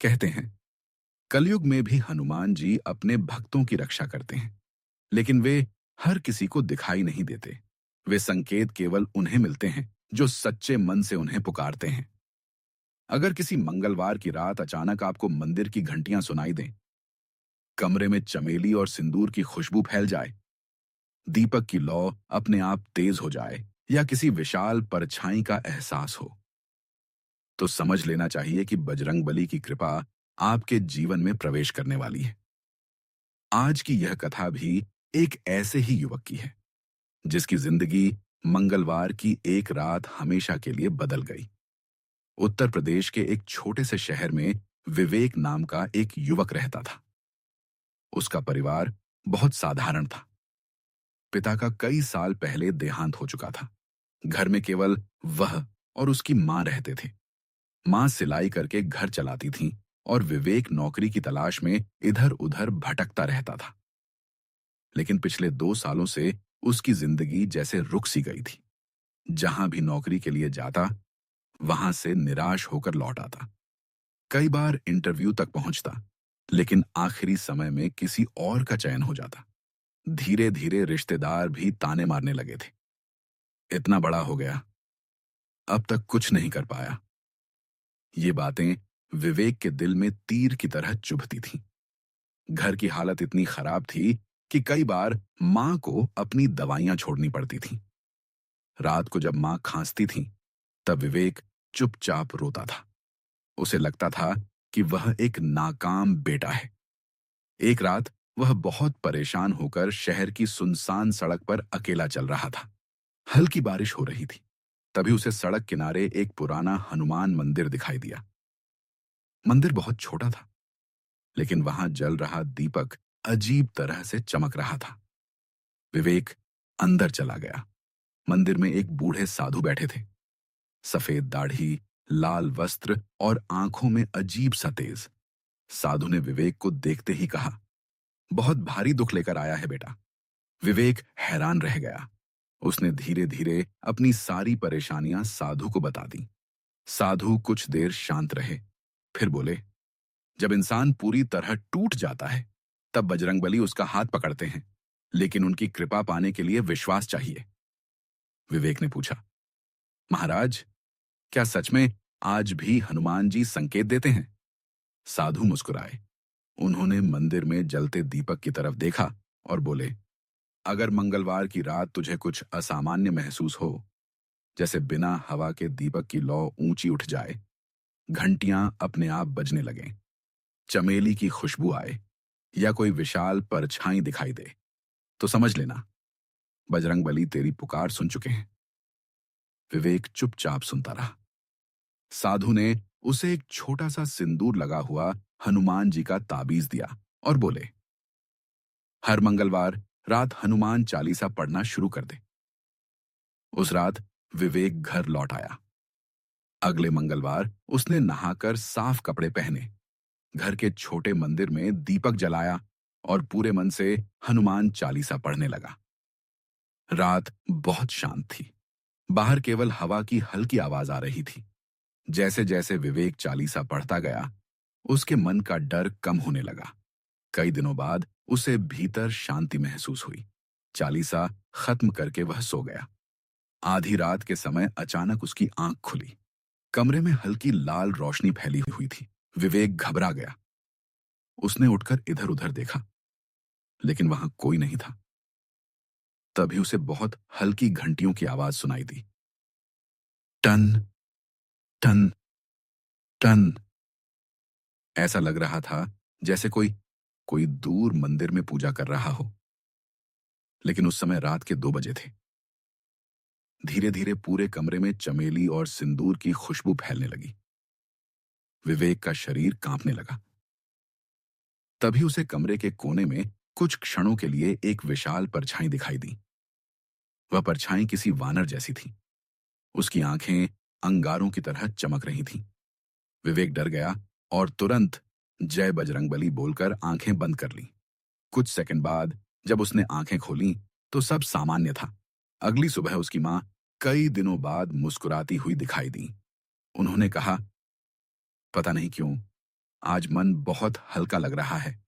कहते हैं, कलयुग में भी हनुमान जी अपने भक्तों की रक्षा करते हैं, लेकिन वे हर किसी को दिखाई नहीं देते। वे संकेत केवल उन्हें मिलते हैं जो सच्चे मन से उन्हें पुकारते हैं। अगर किसी मंगलवार की रात अचानक आपको मंदिर की घंटियां सुनाई दें, कमरे में चमेली और सिंदूर की खुशबू फैल जाए, दीपक की लौ अपने आप तेज हो जाए या किसी विशाल परछाई का एहसास हो, तो समझ लेना चाहिए कि बजरंगबली की कृपा आपके जीवन में प्रवेश करने वाली है। आज की यह कथा भी एक ऐसे ही युवक की है, जिसकी जिंदगी मंगलवार की एक रात हमेशा के लिए बदल गई। उत्तर प्रदेश के एक छोटे से शहर में विवेक नाम का एक युवक रहता था। उसका परिवार बहुत साधारण था। पिता का कई साल पहले देहांत हो चुका था। घर में केवल वह और उसकी मां रहते थे। मां सिलाई करके घर चलाती थीं और विवेक नौकरी की तलाश में इधर उधर भटकता रहता था। लेकिन पिछले 2 सालों से उसकी जिंदगी जैसे रुक सी गई थी। जहां भी नौकरी के लिए जाता, वहां से निराश होकर लौट आता। कई बार इंटरव्यू तक पहुंचता, लेकिन आखिरी समय में किसी और का चयन हो जाता। धीरे धीरे रिश्तेदार भी ताने मारने लगे थे। इतना बड़ा हो गया, अब तक कुछ नहीं कर पाया। ये बातें विवेक के दिल में तीर की तरह चुभती थीं। घर की हालत इतनी खराब थी कि कई बार मां को अपनी दवाइयां छोड़नी पड़ती थीं। रात को जब मां खांसती थीं, तब विवेक चुपचाप रोता था। उसे लगता था कि वह एक नाकाम बेटा है। एक रात वह बहुत परेशान होकर शहर की सुनसान सड़क पर अकेला चल रहा था। हल्की बारिश हो रही थी। तभी उसे सड़क किनारे एक पुराना हनुमान मंदिर दिखाई दिया। मंदिर बहुत छोटा था, लेकिन वहां जल रहा दीपक अजीब तरह से चमक रहा था। विवेक अंदर चला गया। मंदिर में एक बूढ़े साधु बैठे थे। सफेद दाढ़ी, लाल वस्त्र और आंखों में अजीब सा तेज। साधु ने विवेक को देखते ही कहा, बहुत भारी दुख लेकर आया है बेटा। विवेक हैरान रह गया। उसने धीरे धीरे अपनी सारी परेशानियां साधु को बता दी। साधु कुछ देर शांत रहे, फिर बोले, जब इंसान पूरी तरह टूट जाता है, तब बजरंगबली उसका हाथ पकड़ते हैं, लेकिन उनकी कृपा पाने के लिए विश्वास चाहिए। विवेक ने पूछा, महाराज, क्या सच में आज भी हनुमान जी संकेत देते हैं? साधु मुस्कुराए। उन्होंने मंदिर में जलते दीपक की तरफ देखा और बोले, अगर मंगलवार की रात तुझे कुछ असामान्य महसूस हो, जैसे बिना हवा के दीपक की लौ ऊंची उठ जाए, घंटियां अपने आप बजने लगें, चमेली की खुशबू आए या कोई विशाल परछाई दिखाई दे, तो समझ लेना बजरंगबली तेरी पुकार सुन चुके हैं। विवेक चुपचाप सुनता रहा। साधु ने उसे एक छोटा सा सिंदूर लगा हुआ हनुमान जी का ताबीज दिया और बोले, हर मंगलवार रात हनुमान चालीसा पढ़ना शुरू कर दे। उस रात विवेक घर लौट आया। अगले मंगलवार उसने नहाकर साफ कपड़े पहने, घर के छोटे मंदिर में दीपक जलाया और पूरे मन से हनुमान चालीसा पढ़ने लगा। रात बहुत शांत थी। बाहर केवल हवा की हल्की आवाज आ रही थी। जैसे जैसे विवेक चालीसा पढ़ता गया, उसके मन का डर कम होने लगा। कई दिनों बाद उसे भीतर शांति महसूस हुई। चालीसा खत्म करके वह सो गया। आधी रात के समय अचानक उसकी आंख खुली। कमरे में हल्की लाल रोशनी फैली हुई थी। विवेक घबरा गया। उसने उठकर इधर उधर देखा, लेकिन वहां कोई नहीं था। तभी उसे बहुत हल्की घंटियों की आवाज सुनाई दी। Ton ton ton. ऐसा लग रहा था जैसे कोई कोई दूर मंदिर में पूजा कर रहा हो। लेकिन उस समय रात के 2 बजे थे। धीरे धीरे पूरे कमरे में चमेली और सिंदूर की खुशबू फैलने लगी। विवेक का शरीर कांपने लगा। तभी उसे कमरे के कोने में कुछ क्षणों के लिए एक विशाल परछाई दिखाई दी। वह परछाई किसी वानर जैसी थी। उसकी आंखें अंगारों की तरह चमक रही थीं। विवेक डर गया और तुरंत जय बजरंगबली बोलकर आंखें बंद कर लीं। कुछ सेकंड बाद जब उसने आंखें खोलीं, तो सब सामान्य था। अगली सुबह उसकी मां कई दिनों बाद मुस्कुराती हुई दिखाई दी। उन्होंने कहा, पता नहीं क्यों, आज मन बहुत हल्का लग रहा है।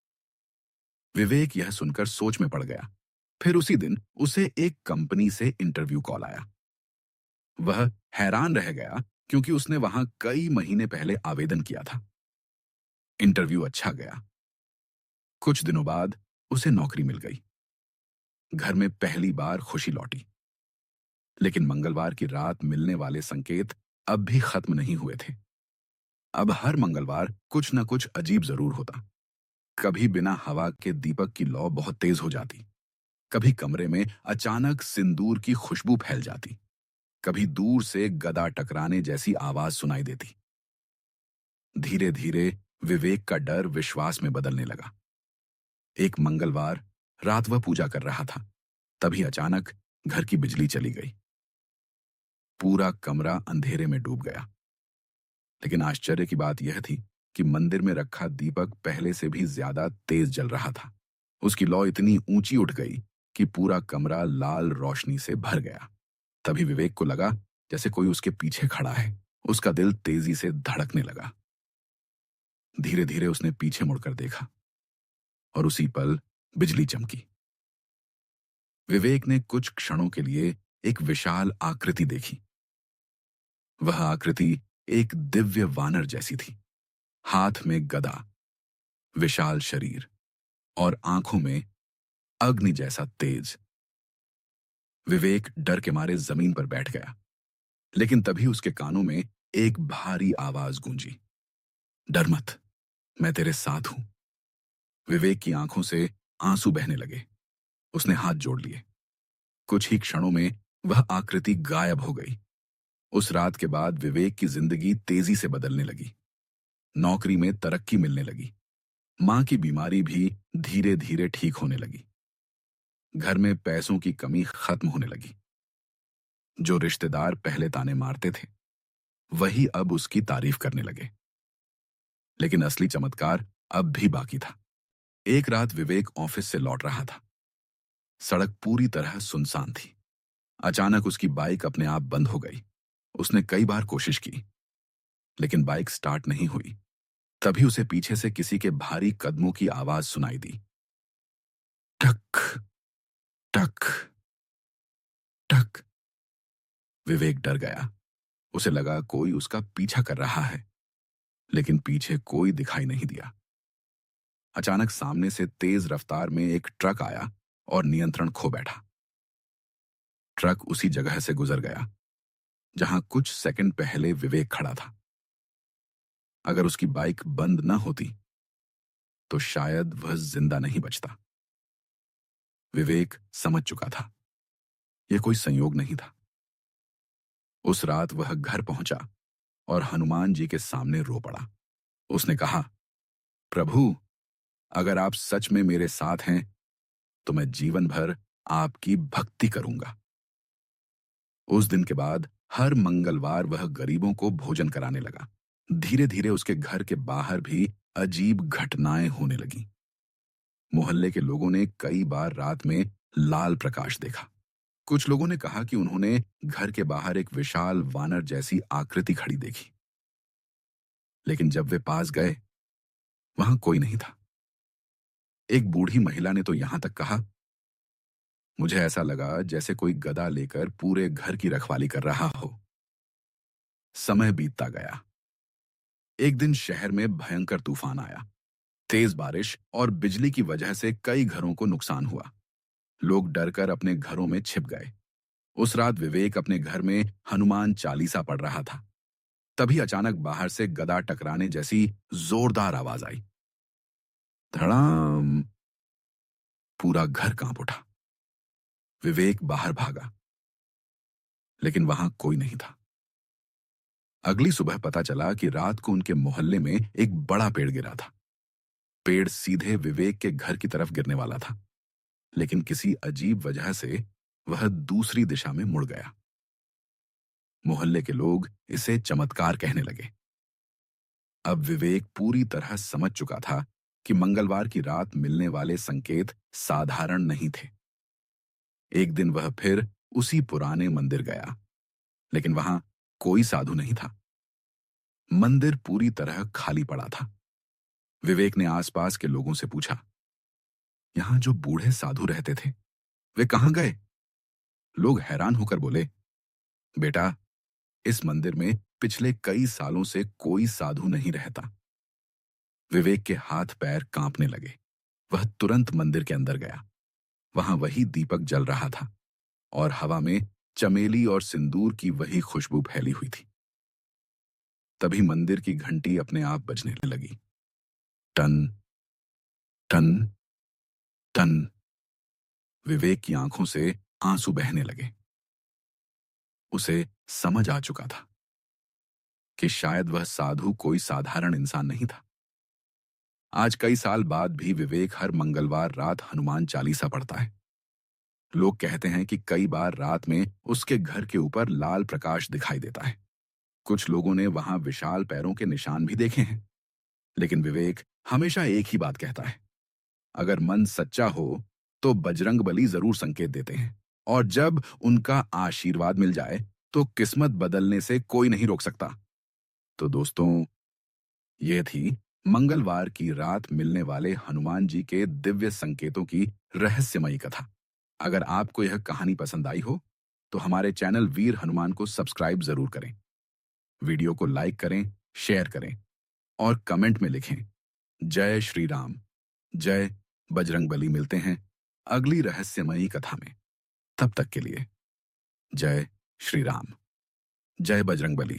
विवेक यह सुनकर सोच में पड़ गया। फिर उसी दिन उसे एक कंपनी से इंटरव्यू कॉल आया। वह हैरान रह गया क्योंकि उसने वहां कई महीने पहले आवेदन किया था। इंटरव्यू अच्छा गया। कुछ दिनों बाद उसे नौकरी मिल गई। घर में पहली बार खुशी लौटी। लेकिन मंगलवार की रात मिलने वाले संकेत अब भी खत्म नहीं हुए थे। अब हर मंगलवार कुछ न कुछ अजीब जरूर होता। कभी बिना हवा के दीपक की लौ बहुत तेज हो जाती। कभी कमरे में अचानक सिंदूर की खुशबू फैल जाती। कभी दूर से गदा टकराने जैसी आवाज सुनाई देती। धीरे धीरे विवेक का डर विश्वास में बदलने लगा। एक मंगलवार रात वह पूजा कर रहा था। तभी अचानक घर की बिजली चली गई। पूरा कमरा अंधेरे में डूब गया। लेकिन आश्चर्य की बात यह थी कि मंदिर में रखा दीपक पहले से भी ज्यादा तेज जल रहा था। उसकी लौ इतनी ऊंची उठ गई कि पूरा कमरा लाल रोशनी से भर गया। तभी विवेक को लगा जैसे कोई उसके पीछे खड़ा है। उसका दिल तेजी से धड़कने लगा। धीरे धीरे उसने पीछे मुड़कर देखा और उसी पल बिजली चमकी। विवेक ने कुछ क्षणों के लिए एक विशाल आकृति देखी। वह आकृति एक दिव्य वानर जैसी थी। हाथ में गदा, विशाल शरीर और आंखों में अग्नि जैसा तेज। विवेक डर के मारे जमीन पर बैठ गया। लेकिन तभी उसके कानों में एक भारी आवाज गूंजी। डर मत, मैं तेरे साथ हूं। विवेक की आंखों से आंसू बहने लगे। उसने हाथ जोड़ लिए। कुछ ही क्षणों में वह आकृति गायब हो गई। उस रात के बाद विवेक की जिंदगी तेजी से बदलने लगी। नौकरी में तरक्की मिलने लगी। मां की बीमारी भी धीरे धीरे ठीक होने लगी। घर में पैसों की कमी खत्म होने लगी। जो रिश्तेदार पहले ताने मारते थे वही अब उसकी तारीफ करने लगे। लेकिन असली चमत्कार अब भी बाकी था। एक रात विवेक ऑफिस से लौट रहा था। सड़क पूरी तरह सुनसान थी। अचानक उसकी बाइक अपने आप बंद हो गई। उसने कई बार कोशिश की, लेकिन बाइक स्टार्ट नहीं हुई। तभी उसे पीछे से किसी के भारी कदमों की आवाज सुनाई दी। टक टक टक। विवेक डर गया। उसे लगा कोई उसका पीछा कर रहा है, लेकिन पीछे कोई दिखाई नहीं दिया। अचानक सामने से तेज रफ्तार में एक ट्रक आया और नियंत्रण खो बैठा। ट्रक उसी जगह से गुजर गया जहां कुछ सेकंड पहले विवेक खड़ा था। अगर उसकी बाइक बंद न होती तो शायद वह जिंदा नहीं बचता। विवेक समझ चुका था यह कोई संयोग नहीं था। उस रात वह घर पहुंचा और हनुमान जी के सामने रो पड़ा। उसने कहा, प्रभु, अगर आप सच में मेरे साथ हैं तो मैं जीवन भर आपकी भक्ति करूंगा। उस दिन के बाद हर मंगलवार वह गरीबों को भोजन कराने लगा। धीरे धीरे उसके घर के बाहर भी अजीब घटनाएं होने लगी। मोहल्ले के लोगों ने कई बार रात में लाल प्रकाश देखा। कुछ लोगों ने कहा कि उन्होंने घर के बाहर एक विशाल वानर जैसी आकृति खड़ी देखी। लेकिन जब वे पास गए वहां कोई नहीं था। एक बूढ़ी महिला ने तो यहां तक कहा, मुझे ऐसा लगा जैसे कोई गदा लेकर पूरे घर की रखवाली कर रहा हो। समय बीतता गया। एक दिन शहर में भयंकर तूफान आया। तेज बारिश और बिजली की वजह से कई घरों को नुकसान हुआ। लोग डरकर अपने घरों में छिप गए। उस रात विवेक अपने घर में हनुमान चालीसा पढ़ रहा था। तभी अचानक बाहर से गदा टकराने जैसी जोरदार आवाज आई। धड़ाम। पूरा घर कांप उठा। विवेक बाहर भागा, लेकिन वहां कोई नहीं था। अगली सुबह पता चला कि रात को उनके मोहल्ले में एक बड़ा पेड़ गिरा था। पेड़ सीधे विवेक के घर की तरफ गिरने वाला था, लेकिन किसी अजीब वजह से वह दूसरी दिशा में मुड़ गया। मोहल्ले के लोग इसे चमत्कार कहने लगे। अब विवेक पूरी तरह समझ चुका था कि मंगलवार की रात मिलने वाले संकेत साधारण नहीं थे। एक दिन वह फिर उसी पुराने मंदिर गया, लेकिन वहां कोई साधु नहीं था। मंदिर पूरी तरह खाली पड़ा था। विवेक ने आसपास के लोगों से पूछा, यहां जो बूढ़े साधु रहते थे वे कहां गए? लोग हैरान होकर बोले, बेटा, इस मंदिर में पिछले कई सालों से कोई साधु नहीं रहता। विवेक के हाथ पैर कांपने लगे। वह तुरंत मंदिर के अंदर गया। वहां वही दीपक जल रहा था और हवा में चमेली और सिंदूर की वही खुशबू फैली हुई थी। तभी मंदिर की घंटी अपने आप बजने लगी। Ton ton ton. विवेक की आंखों से आंसू बहने लगे। उसे समझ आ चुका था कि शायद वह साधु कोई साधारण इंसान नहीं था। आज कई साल बाद भी विवेक हर मंगलवार रात हनुमान चालीसा पढ़ता है। लोग कहते हैं कि कई बार रात में उसके घर के ऊपर लाल प्रकाश दिखाई देता है। कुछ लोगों ने वहां विशाल पैरों के निशान भी देखे हैं। लेकिन विवेक हमेशा एक ही बात कहता है, अगर मन सच्चा हो तो बजरंग बली जरूर संकेत देते हैं, और जब उनका आशीर्वाद मिल जाए तो किस्मत बदलने से कोई नहीं रोक सकता। तो दोस्तों, ये थी मंगलवार की रात मिलने वाले हनुमान जी के दिव्य संकेतों की रहस्यमयी कथा। अगर आपको यह कहानी पसंद आई हो तो हमारे चैनल वीर हनुमान को सब्सक्राइब जरूर करें, वीडियो को लाइक करें, शेयर करें और कमेंट में लिखें, जय श्री राम, जय बजरंग बली। मिलते हैं अगली रहस्यमयी कथा में। तब तक के लिए जय श्री राम, जय बजरंग बली।